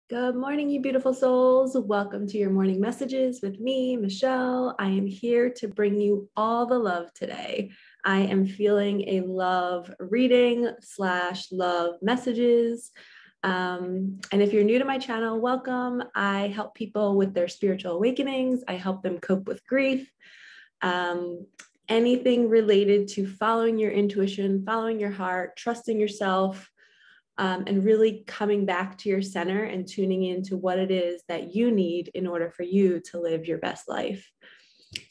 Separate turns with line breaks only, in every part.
Good morning, you beautiful souls. Welcome to your morning messages with me, Michelle. I am here to bring you all the love today. I am feeling a love reading / love messages. And if you're new to my channel, welcome. I help people with their spiritual awakenings. I help them cope with grief. Anything related to following your intuition, following your heart, trusting yourself, and really coming back to your center and tuning into what it is that you need in order for you to live your best life.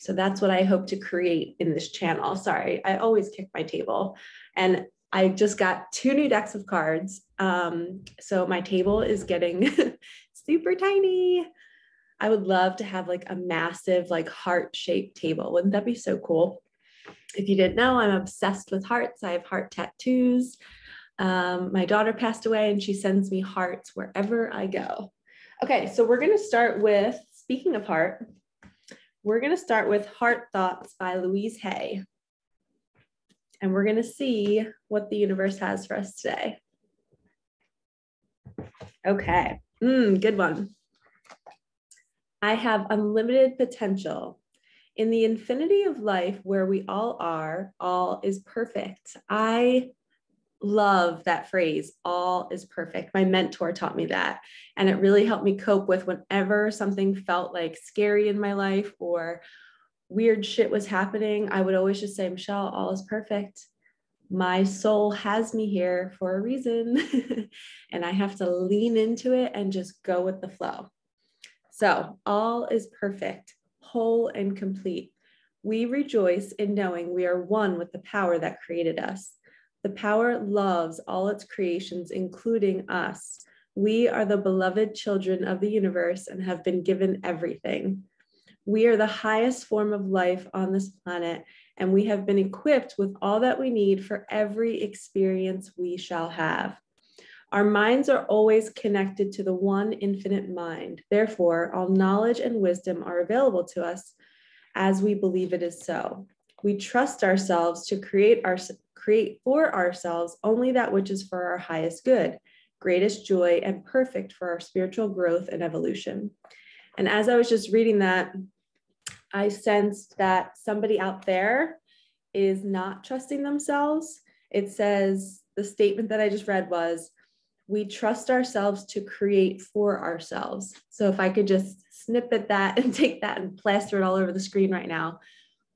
So that's what I hope to create in this channel. Sorry, I always kick my table. And I just got 2 new decks of cards. So my table is getting super tiny. I would love to have like a massive, like heart-shaped table. Wouldn't that be so cool? If you didn't know, I'm obsessed with hearts. I have heart tattoos. My daughter passed away and she sends me hearts wherever I go. Okay, so we're going to start with, speaking of heart, we're going to start with Heart Thoughts by Louise Hay. And we're going to see what the universe has for us today. Okay, good one. I have unlimited potential. In the infinity of life where we all are, all is perfect. I love that phrase, all is perfect. My mentor taught me that, and it really helped me cope with whenever something felt like scary in my life or weird shit was happening. I would always just say, Michelle, all is perfect. My soul has me here for a reason, and I have to lean into it and just go with the flow. So all is perfect, whole and complete. We rejoice in knowing we are one with the power that created us. The power loves all its creations, including us. We are the beloved children of the universe and have been given everything. We are the highest form of life on this planet, and we have been equipped with all that we need for every experience we shall have. Our minds are always connected to the one infinite mind. Therefore, all knowledge and wisdom are available to us as we believe it is so. We trust ourselves to create for ourselves only that which is for our highest good, greatest joy, and perfect for our spiritual growth and evolution. And as I was just reading that, I sensed that somebody out there is not trusting themselves. It says, the statement that I just read was, we trust ourselves to create for ourselves. So if I could just snip at that and take that and plaster it all over the screen right now,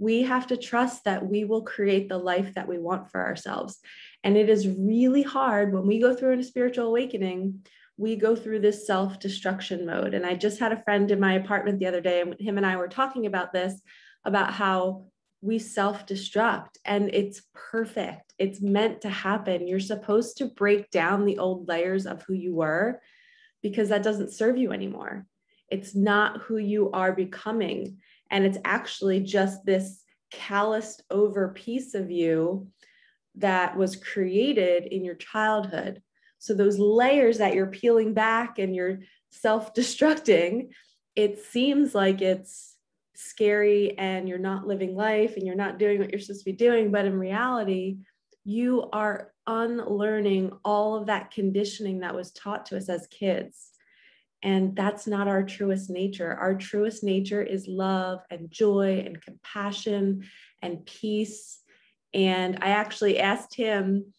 we have to trust that we will create the life that we want for ourselves. And it is really hard when we go through a spiritual awakening, we go through this self-destruction mode. And I just had a friend in my apartment the other day, and him and I were talking about this, about how we self-destruct, and it's perfect. It's meant to happen. You're supposed to break down the old layers of who you were, because that doesn't serve you anymore. It's not who you are becoming. And it's actually just this calloused over piece of you that was created in your childhood. So those layers that you're peeling back and you're self-destructing, it seems like it's scary and you're not living life and you're not doing what you're supposed to be doing. But in reality, you are unlearning all of that conditioning that was taught to us as kids. And that's not our truest nature. Our truest nature is love and joy and compassion and peace. And I actually asked him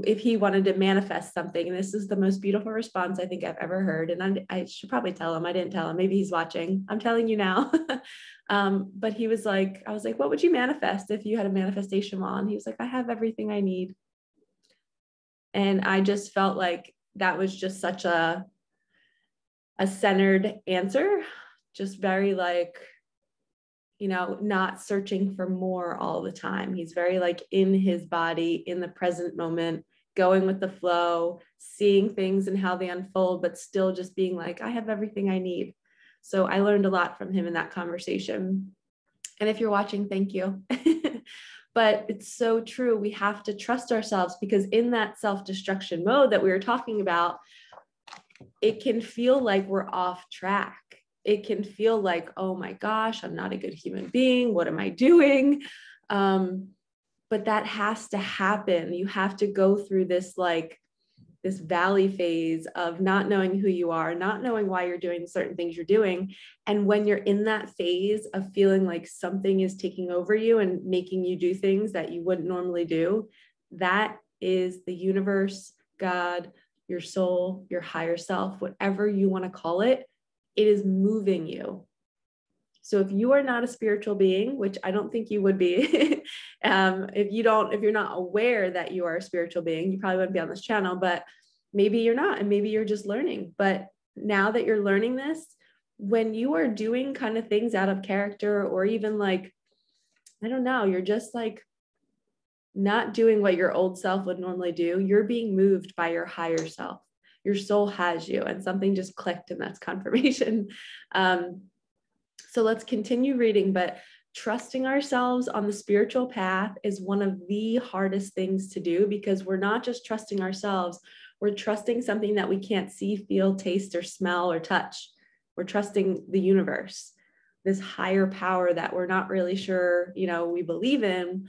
if he wanted to manifest something. And this is the most beautiful response I think I've ever heard. And I should probably tell him. I didn't tell him. Maybe he's watching. I'm telling you now. But he was like, I was like, what would you manifest if you had a manifestation wall? And he was like, I have everything I need. And I just felt like that was just such a centered answer, just very like, you know, not searching for more all the time. He's very like in his body, in the present moment, going with the flow, seeing things and how they unfold, but still just being like, I have everything I need. So I learned a lot from him in that conversation. And if you're watching, thank you. But it's so true. We have to trust ourselves, because in that self-destruction mode that we were talking about, it can feel like we're off track. It can feel like, oh my gosh, I'm not a good human being. What am I doing? But that has to happen. You have to go through this like this valley phase of not knowing who you are, not knowing why you're doing certain things you're doing. And when you're in that phase of feeling like something is taking over you and making you do things that you wouldn't normally do, that is the universe, God, your soul, your higher self, whatever you want to call it, it is moving you. So if you are not a spiritual being, which I don't think you would be, if you're not aware that you are a spiritual being, you probably wouldn't be on this channel, but maybe you're not, and maybe you're just learning. But now that you're learning this, when you are doing kind of things out of character, or even like, I don't know, you're just like not doing what your old self would normally do, you're being moved by your higher self. Your soul has you, and something just clicked, and that's confirmation. So let's continue reading, but trusting ourselves on the spiritual path is one of the hardest things to do, because we're not just trusting ourselves, we're trusting something that we can't see, feel, taste, or smell, or touch. We're trusting the universe, this higher power that we're not really sure, we believe in,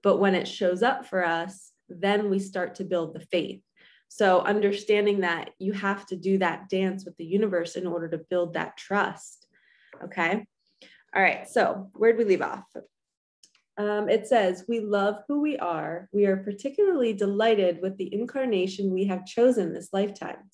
but when it shows up for us, then we start to build the faith. So understanding that you have to do that dance with the universe in order to build that trust. Okay. All right. So where'd we leave off? It says, we love who we are. We are particularly delighted with the incarnation we have chosen this lifetime.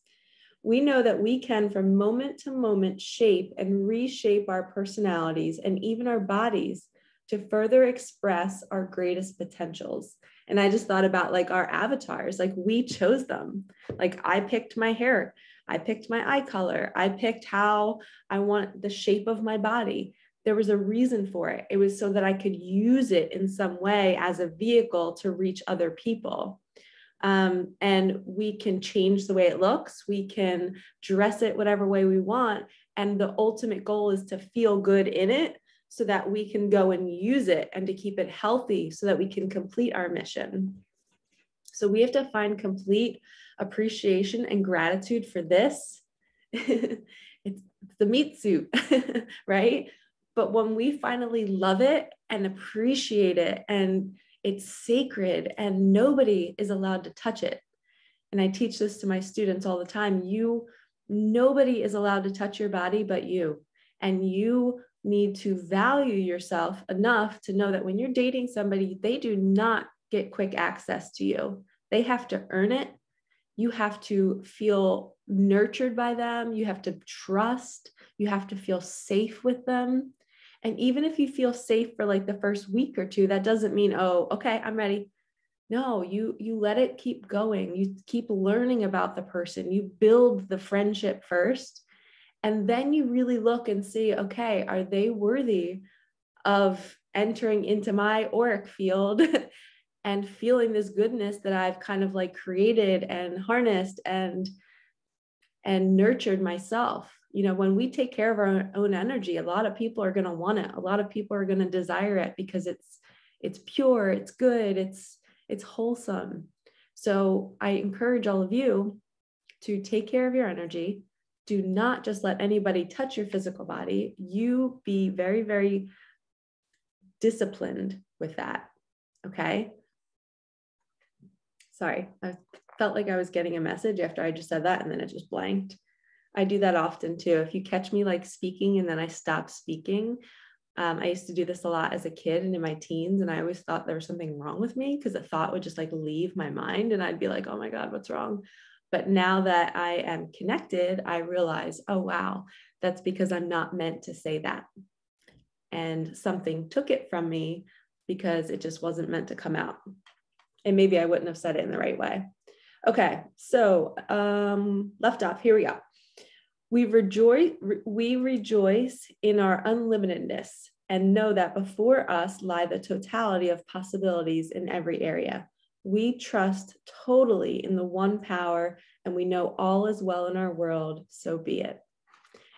We know that we can, from moment to moment, shape and reshape our personalities and even our bodies to further express our greatest potentials. And I just thought about like our avatars, like we chose them. Like I picked my hair, I picked my eye color, I picked how I want the shape of my body. There was a reason for it. It was so that I could use it in some way as a vehicle to reach other people. And we can change the way it looks. We can dress it whatever way we want. And the ultimate goal is to feel good in it, so that we can go and use it, and to keep it healthy so that we can complete our mission. So we have to find complete appreciation and gratitude for this. It's the meat suit, right? But when we finally love it and appreciate it, and it's sacred and nobody is allowed to touch it. And I teach this to my students all the time. Nobody is allowed to touch your body but you. And you need to value yourself enough to know that when you're dating somebody, they do not get quick access to you. They have to earn it. You have to feel nurtured by them. You have to trust. You have to feel safe with them. And even if you feel safe for like the first week or two, that doesn't mean, oh, okay, I'm ready. No, you let it keep going. You keep learning about the person. You build the friendship first. And then you really look and see, okay, are they worthy of entering into my auric field and feeling this goodness that I've kind of like created and harnessed and nurtured myself? When we take care of our own energy, a lot of people are going to want it. A lot of people are going to desire it because it's pure, it's good, it's wholesome. So I encourage all of you to take care of your energy. Do not just let anybody touch your physical body. You be very, very disciplined with that. Okay. Sorry, I felt like I was getting a message after I just said that, and then it just blanked. I do that often too. If you catch me like speaking and then I stop speaking, I used to do this a lot as a kid and in my teens, and I always thought there was something wrong with me because the thought would just like leave my mind, and I'd be like, oh my God, what's wrong? But now that I am connected, I realize, oh, wow, that's because I'm not meant to say that. And something took it from me because it just wasn't meant to come out. And maybe I wouldn't have said it in the right way. Okay, so left off, here we go. We rejoice in our unlimitedness and know that before us lie the totality of possibilities in every area. We trust totally in the one power, and we know all is well in our world, so be it.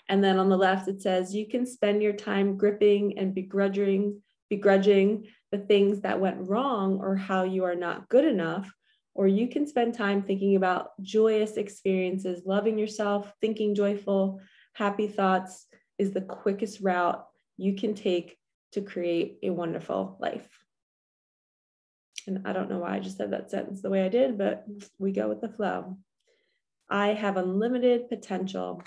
And then on the left, it says, you can spend your time gripping and begrudging the things that went wrong or how you are not good enough, or you can spend time thinking about joyous experiences, loving yourself, thinking joyful, happy thoughts is the quickest route you can take to create a wonderful life. And I don't know why I just said that sentence the way I did, but we go with the flow. I have unlimited potential.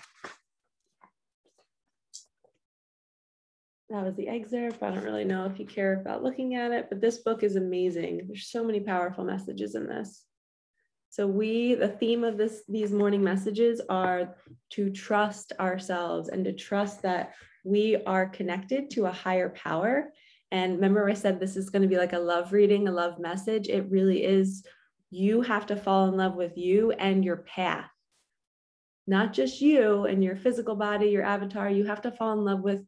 That was the excerpt. I don't really know if you care about looking at it, but this book is amazing. There's so many powerful messages in this. So the theme of these morning messages are to trust ourselves and to trust that we are connected to a higher power. And remember I said this is going to be like a love reading, a love message. It really is. You have to fall in love with you and your path. Not just you and your physical body, your avatar. You have to fall in love with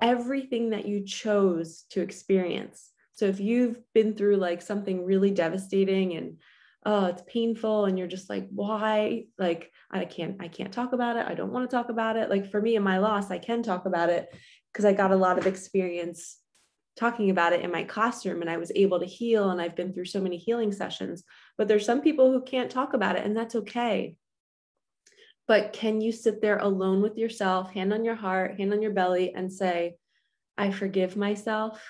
everything that you chose to experience. So if you've been through like something really devastating and it's painful and you're just like, why? Like, I can't talk about it. I don't want to talk about it. Like for me and my loss, I can talk about it because I got a lot of experience talking about it in my classroom and I was able to heal. And I've been through so many healing sessions, but there's some people who can't talk about it, and that's okay. But can you sit there alone with yourself, hand on your heart, hand on your belly, and say, I forgive myself.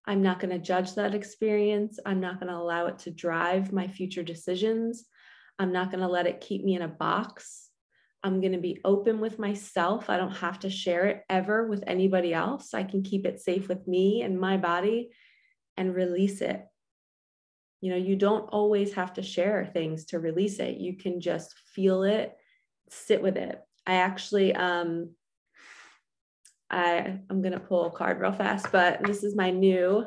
I'm not going to judge that experience. I'm not going to allow it to drive my future decisions. I'm not going to let it keep me in a box. I'm going to be open with myself. I don't have to share it ever with anybody else. I can keep it safe with me and my body and release it. You know, you don't always have to share things to release it. You can just feel it, sit with it. I actually, I'm going to pull a card real fast, but this is my new,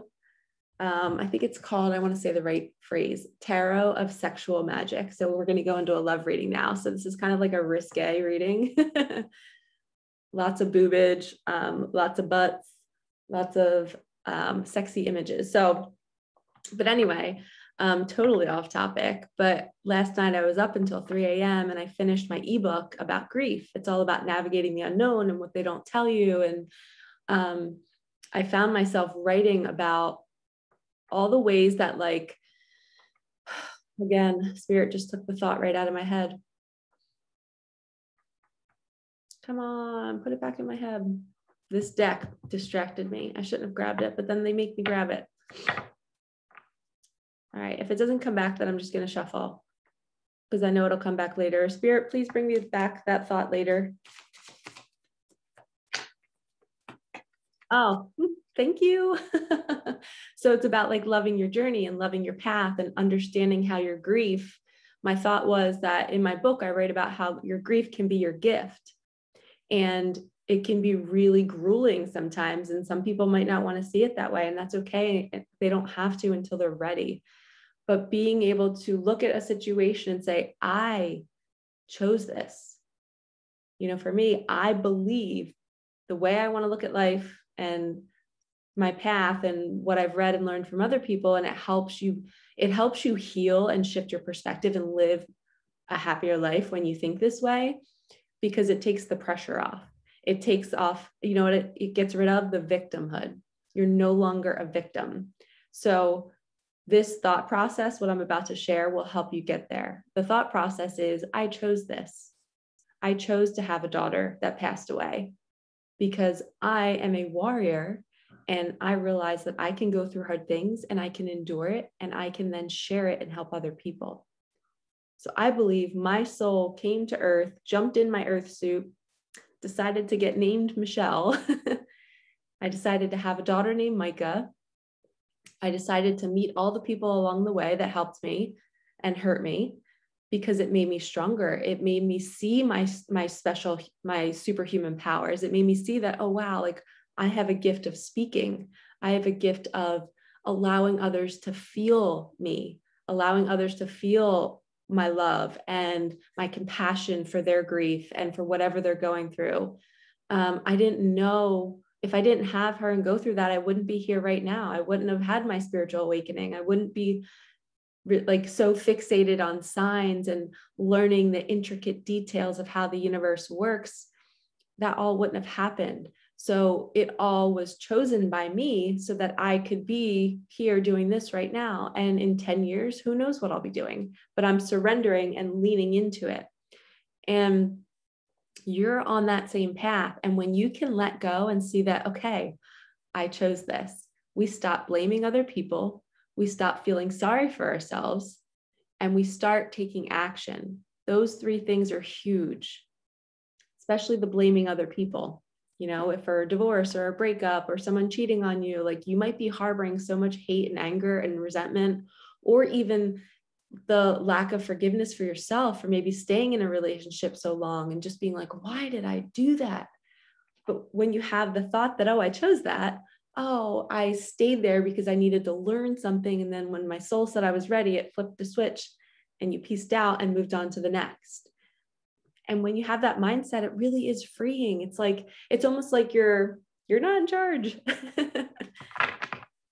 I think it's called, I want to say the right phrase, Tarot of Sexual Magic. So we're going to go into a love reading now. So this is kind of like a risque reading. Lots of boobage, lots of butts, lots of sexy images. So, but anyway, totally off topic, but last night I was up until 3 a.m. and I finished my ebook about grief. It's all about navigating the unknown and what they don't tell you. And I found myself writing about all the ways that, like, again, Spirit just took the thought right out of my head. Come on, put it back in my head. This deck distracted me. I shouldn't have grabbed it, but then they make me grab it. All right, if it doesn't come back, then I'm just going to shuffle because I know it'll come back later. Spirit, please bring me back that thought later. Oh, thank you. So it's about like loving your journey and loving your path and understanding how your grief, my thought was that in my book, I write about how your grief can be your gift. And it can be really grueling sometimes. And some people might not want to see it that way. And that's okay. They don't have to until they're ready. But being able to look at a situation and say, I chose this. You know, for me, I believe the way I want to look at life and my path and what I've read and learned from other people. And it helps you heal and shift your perspective and live a happier life when you think this way, because it takes the pressure off. It takes off, you know what, it gets rid of the victimhood. You're no longer a victim. So this thought process, what I'm about to share, will help you get there. The thought process is, I chose this. I chose to have a daughter that passed away because I am a warrior and I realize that I can go through hard things and I can endure it and I can then share it and help other people. So I believe my soul came to earth, jumped in my earth suit, decided to get named Michelle. I decided to have a daughter named Micah. I decided to meet all the people along the way that helped me and hurt me because it made me stronger. It made me see my superhuman powers. It made me see that, oh, wow, like I have a gift of speaking. I have a gift of allowing others to feel me, allowing others to feel my love and my compassion for their grief and for whatever they're going through. I didn't know, if I didn't have her and go through that, I wouldn't be here right now. I wouldn't have had my spiritual awakening. I wouldn't be like so fixated on signs and learning the intricate details of how the universe works. That all wouldn't have happened. So it all was chosen by me so that I could be here doing this right now. And in 10 years, who knows what I'll be doing, but I'm surrendering and leaning into it. And you're on that same path. And when you can let go and see that, okay, I chose this, we stop blaming other people. We stop feeling sorry for ourselves and we start taking action. Those three things are huge, especially the blaming other people. You know, if for a divorce or a breakup or someone cheating on you, like you might be harboring so much hate and anger and resentment, or even the lack of forgiveness for yourself for maybe staying in a relationship so long and just being like, why did I do that? But when you have the thought that, oh, I chose that, oh, I stayed there because I needed to learn something. And then when my soul said I was ready, it flipped the switch and you pieced out and moved on to the next. And when you have that mindset, it really is freeing. It's like, it's almost like you're not in charge.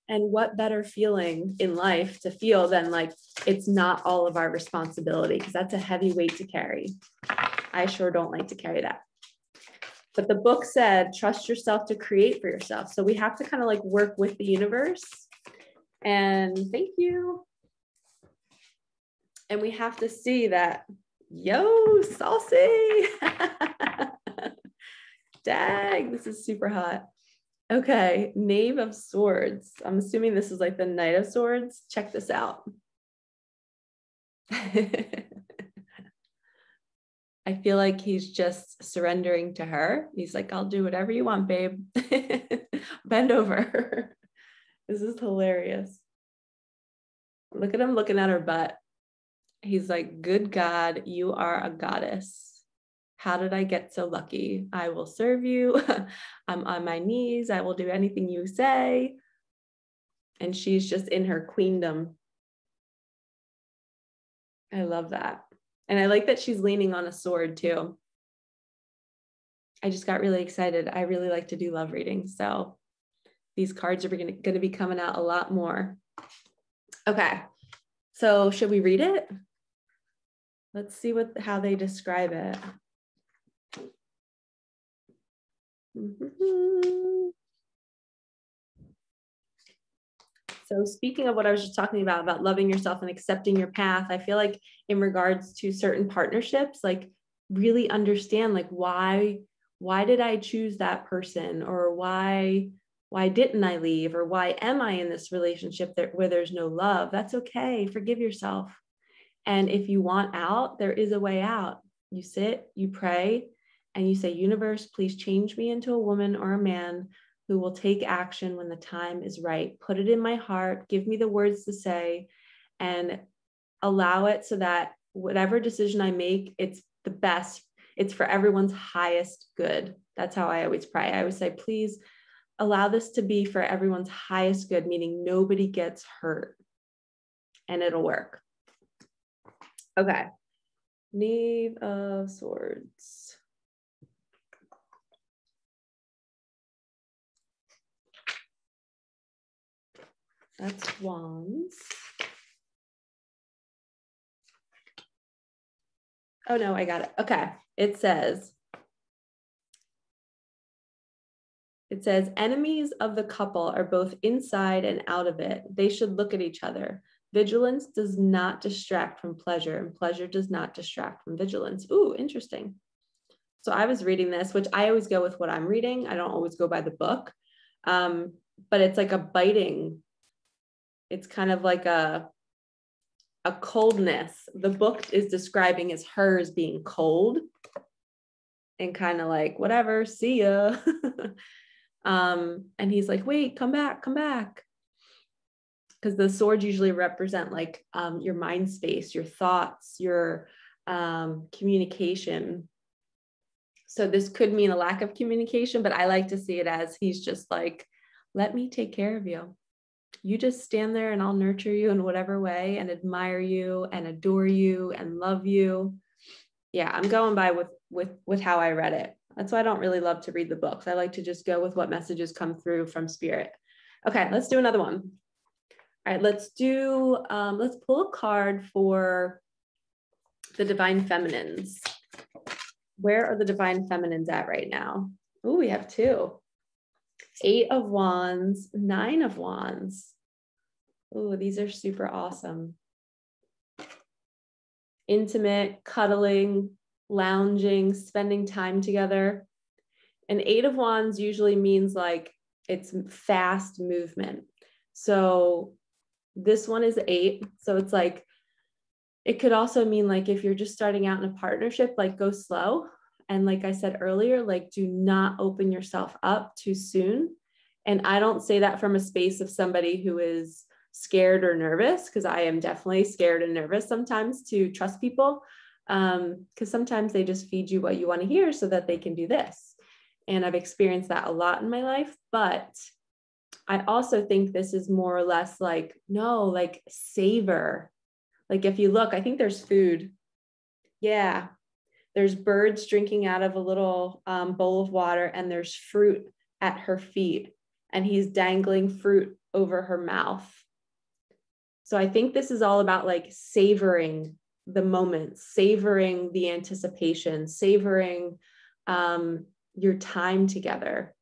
And what better feeling in life to feel than like, it's not all of our responsibility, because that's a heavy weight to carry. I sure don't like to carry that. But the book said, trust yourself to create for yourself. So we have to kind of like work with the universe. And thank you. And we have to see that, yo, saucy. Dang, this is super hot. Okay, Knave of Swords. I'm assuming this is like the Knight of Swords. Check this out. I feel like he's just surrendering to her. He's like, I'll do whatever you want, babe. Bend over. This is hilarious. Look at him looking at her butt. He's like, good God, you are a goddess. How did I get so lucky? I will serve you. I'm on my knees. I will do anything you say. And she's just in her queendom. I love that. And I like that she's leaning on a sword too. I just got really excited. I really like to do love readings. So these cards are going to be coming out a lot more. Okay. So should we read it? Let's see how they describe it. So speaking of what I was just talking about loving yourself and accepting your path, I feel like in regards to certain partnerships, like really understand like why did I choose that person, or why didn't I leave, or why am I in this relationship where there's no love? That's okay. Forgive yourself. And if you want out, there is a way out. You sit, you pray, and you say, universe, please change me into a woman or a man who will take action when the time is right. Put it in my heart, give me the words to say, and allow it so that whatever decision I make, it's the best. It's for everyone's highest good. That's how I always pray. I always say, please allow this to be for everyone's highest good, meaning nobody gets hurt, and it'll work. Okay. Knave of Swords. That's Wands. Oh no, I got it. Okay. It says, enemies of the couple are both inside and out of it. They should look at each other. Vigilance does not distract from pleasure, and pleasure does not distract from vigilance. Ooh, interesting. So I was reading this, which I always go with what I'm reading. I don't always go by the book. But it's like a biting. It's kind of like a coldness. The book is describing as hers being cold and kind of like, whatever, see ya. And he's like, wait, come back. Because the swords usually represent like your mind space, your thoughts, your communication. So this could mean a lack of communication, but I like to see it as he's just like, let me take care of you. You just stand there and I'll nurture you in whatever way and admire you and adore you and love you. Yeah, I'm going by with how I read it. That's why I don't really love to read the books. I like to just go with what messages come through from spirit. Okay, let's do another one. All right, let's pull a card for the divine feminines. Where are the divine feminines at right now? Oh, we have two. 8 of Wands, 9 of Wands. Oh, these are super awesome. Intimate, cuddling, lounging, spending time together. And 8 of Wands usually means like it's fast movement. So this one is 8. So it's like It could also mean like if you're just starting out in a partnership, like go slow. And like I said earlier, like do not open yourself up too soon. And I don't say that from a space of somebody who is scared or nervous, because I am definitely scared and nervous sometimes to trust people, because sometimes they just feed you what you want to hear so that they can do this. And I've experienced that a lot in my life. But I also think this is more or less like, no, like savor. Like if you look, I think there's food. Yeah. There's birds drinking out of a little bowl of water, and there's fruit at her feet, and he's dangling fruit over her mouth. So I think this is all about like savoring the moment, savoring the anticipation, savoring your time together.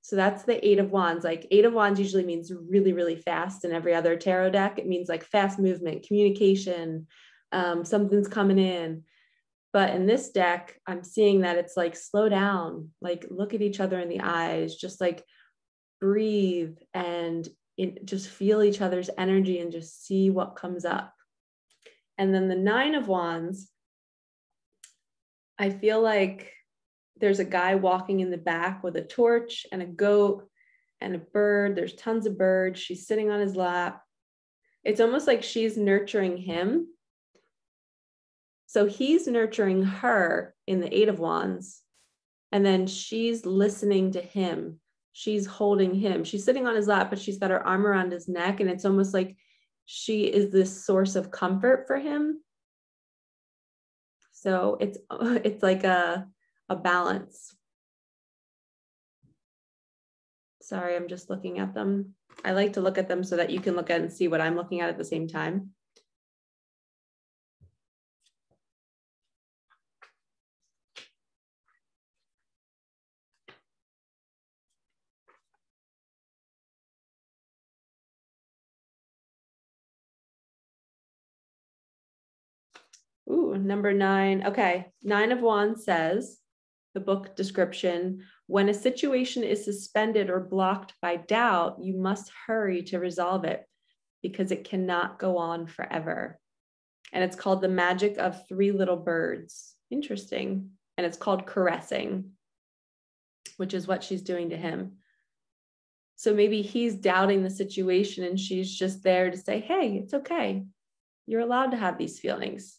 So that's the Eight of Wands. Like Eight of Wands usually means really, really fast. In every other tarot deck, it means like fast movement, communication, something's coming in. But in this deck, I'm seeing that it's like slow down, like look at each other in the eyes, just like breathe and just feel each other's energy and just see what comes up. And then the Nine of Wands, I feel like there's a guy walking in the back with a torch and a goat and a bird. There's tons of birds. She's sitting on his lap. It's almost like she's nurturing him. So he's nurturing her in the Eight of Wands, and then she's listening to him. She's holding him. She's sitting on his lap, but she's got her arm around his neck, and it's almost like she is this source of comfort for him. So it's like a balance. Sorry, I'm just looking at them. I like to look at them so that you can look at and see what I'm looking at the same time. Ooh, number 9. Okay. 9 of Wands says, the book description, when a situation is suspended or blocked by doubt, you must hurry to resolve it because it cannot go on forever. And it's called The Magic of Three Little Birds. Interesting. And it's called caressing, which is what she's doing to him. So maybe he's doubting the situation and she's just there to say, hey, it's okay. You're allowed to have these feelings,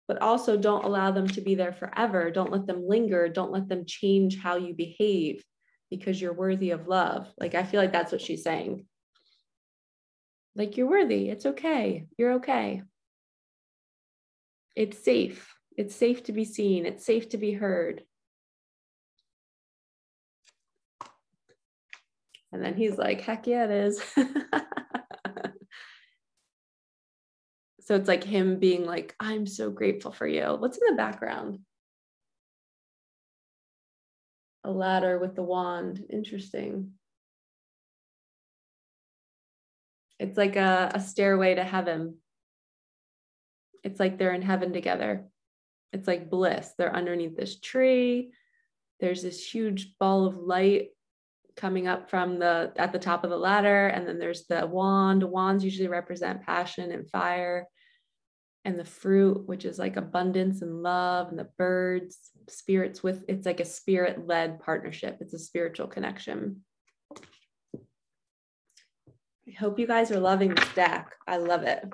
but also don't allow them to be there forever. Don't let them linger. Don't let them change how you behave because you're worthy of love. Like, I feel like that's what she's saying. Like, you're worthy. It's okay. You're okay. It's safe. It's safe to be seen. It's safe to be heard. And then he's like, heck yeah, it is. So it's like him being like, I'm so grateful for you. What's in the background? A ladder with the wand. Interesting. It's like a stairway to heaven. It's like they're in heaven together. It's like bliss. They're underneath this tree. There's this huge ball of light coming up from at the top of the ladder. And then there's the wand. Wands usually represent passion and fire. And the fruit, which is like abundance and love, and the birds, spirits with, it's like a spirit-led partnership. It's a spiritual connection. I hope you guys are loving this deck. I love it.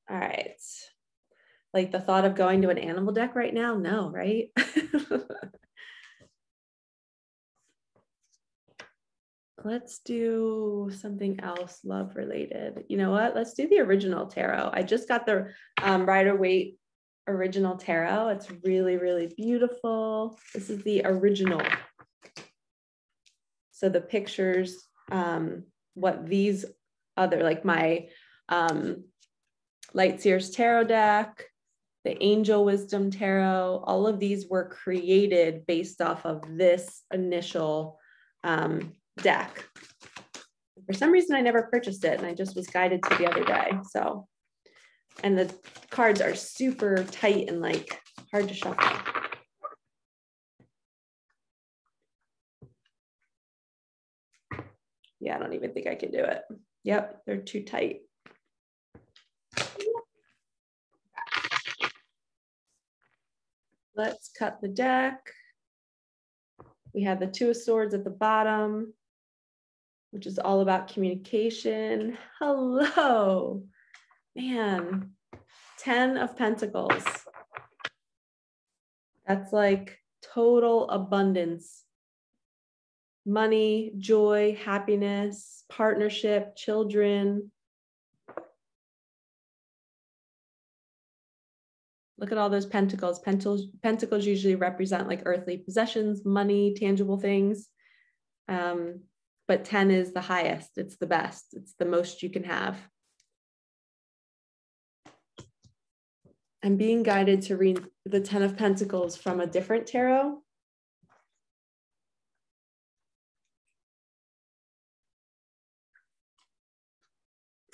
All right. Like the thought of going to an animal deck right now? No, right? Let's do something else love related. You know what? Let's do the original tarot. I just got the Rider-Waite original tarot. It's really, really beautiful. This is the original. So the pictures, what these other, like my Light Seers Tarot deck, the Angel Wisdom Tarot, all of these were created based off of this initial deck. For some reason, I never purchased it, and I just was guided to the other day. So, and the cards are super tight and like hard to shuffle. Yeah, I don't even think I can do it. Yep, they're too tight. Let's cut the deck. We have the Two of Swords at the bottom, which is all about communication. Hello, man. 10 of Pentacles. That's like total abundance. Money, joy, happiness, partnership, children. Look at all those pentacles. Pentacles usually represent like earthly possessions, money, tangible things. But 10 is the highest. It's the best. It's the most you can have. I'm being guided to read the 10 of Pentacles from a different tarot.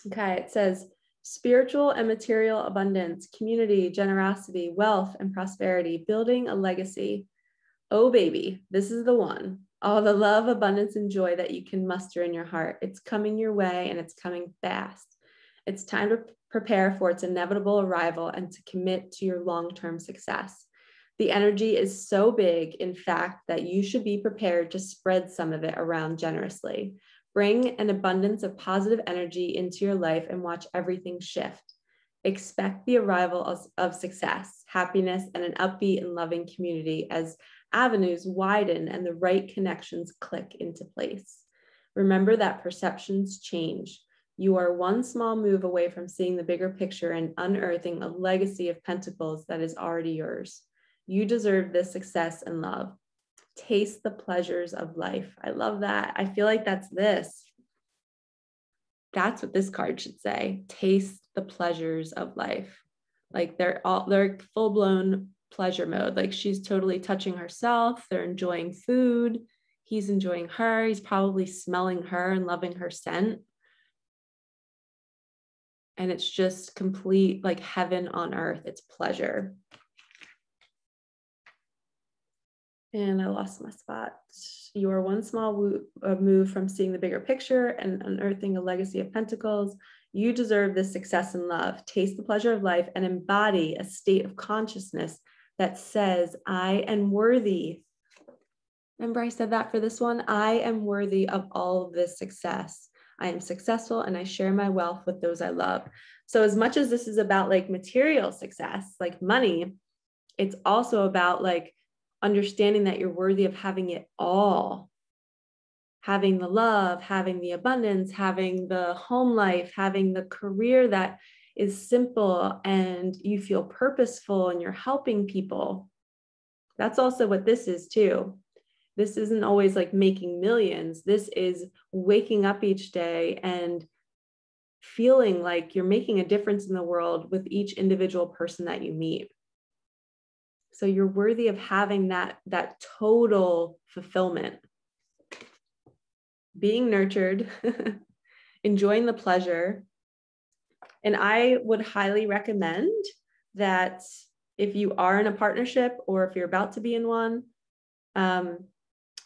Okay, it says spiritual and material abundance, community, generosity, wealth, and prosperity, building a legacy. Oh, baby, this is the one. All the love, abundance, and joy that you can muster in your heart. It's coming your way and it's coming fast. It's time to prepare for its inevitable arrival and to commit to your long-term success. The energy is so big, in fact, that you should be prepared to spread some of it around generously. Bring an abundance of positive energy into your life and watch everything shift. Expect the arrival of success, happiness, and an upbeat and loving community as avenues widen and the right connections click into place. Remember that perceptions change. You are one small move away from seeing the bigger picture and unearthing a legacy of pentacles that is already yours. You deserve this success and love. Taste the pleasures of life. I love that. I feel like that's this. That's what this card should say. Taste the pleasures of life. Like they're full-blown pleasure mode. Like she's totally touching herself. They're enjoying food. He's enjoying her. He's probably smelling her and loving her scent. And it's just complete like heaven on earth. It's pleasure. And I lost my spot. You are one small move from seeing the bigger picture and unearthing a legacy of pentacles. You deserve this success and love. Taste the pleasure of life and embody a state of consciousness that says, I am worthy. Remember I said that for this one? I am worthy of all of this success. I am successful and I share my wealth with those I love. So as much as this is about like material success, like money, it's also about like understanding that you're worthy of having it all. Having the love, having the abundance, having the home life, having the career that is simple and you feel purposeful and you're helping people. That's also what this is too. This isn't always like making millions. This is waking up each day and feeling like you're making a difference in the world with each individual person that you meet. So you're worthy of having that total fulfillment. Being nurtured, enjoying the pleasure. And I would highly recommend that if you are in a partnership or if you're about to be in one,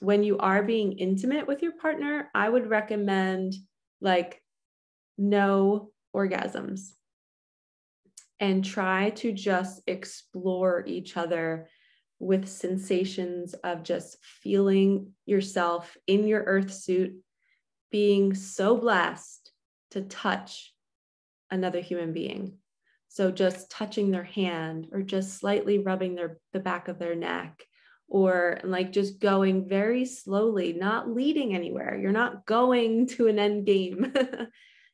when you are being intimate with your partner, I would recommend like no orgasms and try to just explore each other with sensations of just feeling yourself in your earth suit, being so blessed to touch another human being. So just touching their hand or just slightly rubbing the back of their neck, or like just going very slowly, not leading anywhere. You're not going to an end game.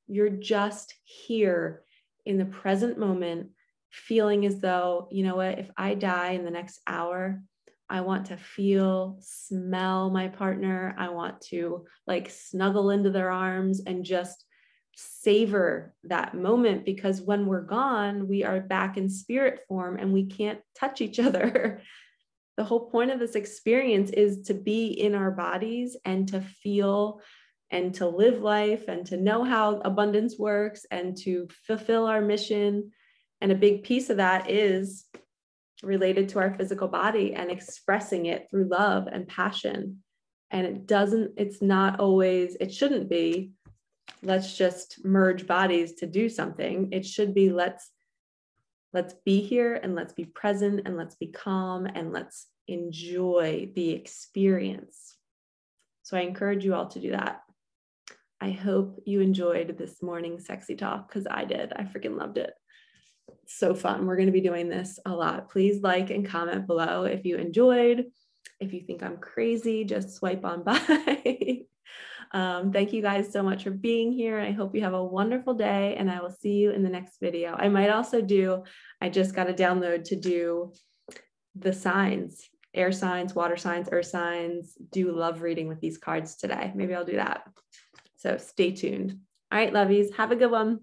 You're just here in the present moment, feeling as though, you know what, if I die in the next hour, I want to feel, smell my partner. I want to like snuggle into their arms and just savor that moment, because when we're gone, we are back in spirit form and we can't touch each other. The whole point of this experience is to be in our bodies and to feel and to live life and to know how abundance works and to fulfill our mission. And a big piece of that is related to our physical body and expressing it through love and passion. And it's not always, it shouldn't be, let's just merge bodies to do something. It should be, let's Let's be here and let's be present and let's be calm and let's enjoy the experience. So I encourage you all to do that. I hope you enjoyed this morning's sexy talk, because I did. I freaking loved it. It's so fun. We're going to be doing this a lot. Please like and comment below if you enjoyed. If you think I'm crazy, just swipe on by. Thank you guys so much for being here. I hope you have a wonderful day, and I will see you in the next video. I might also I just got a download to do the signs, air signs, water signs, earth signs, do love reading with these cards today. Maybe I'll do that. So stay tuned. All right, lovies, have a good one.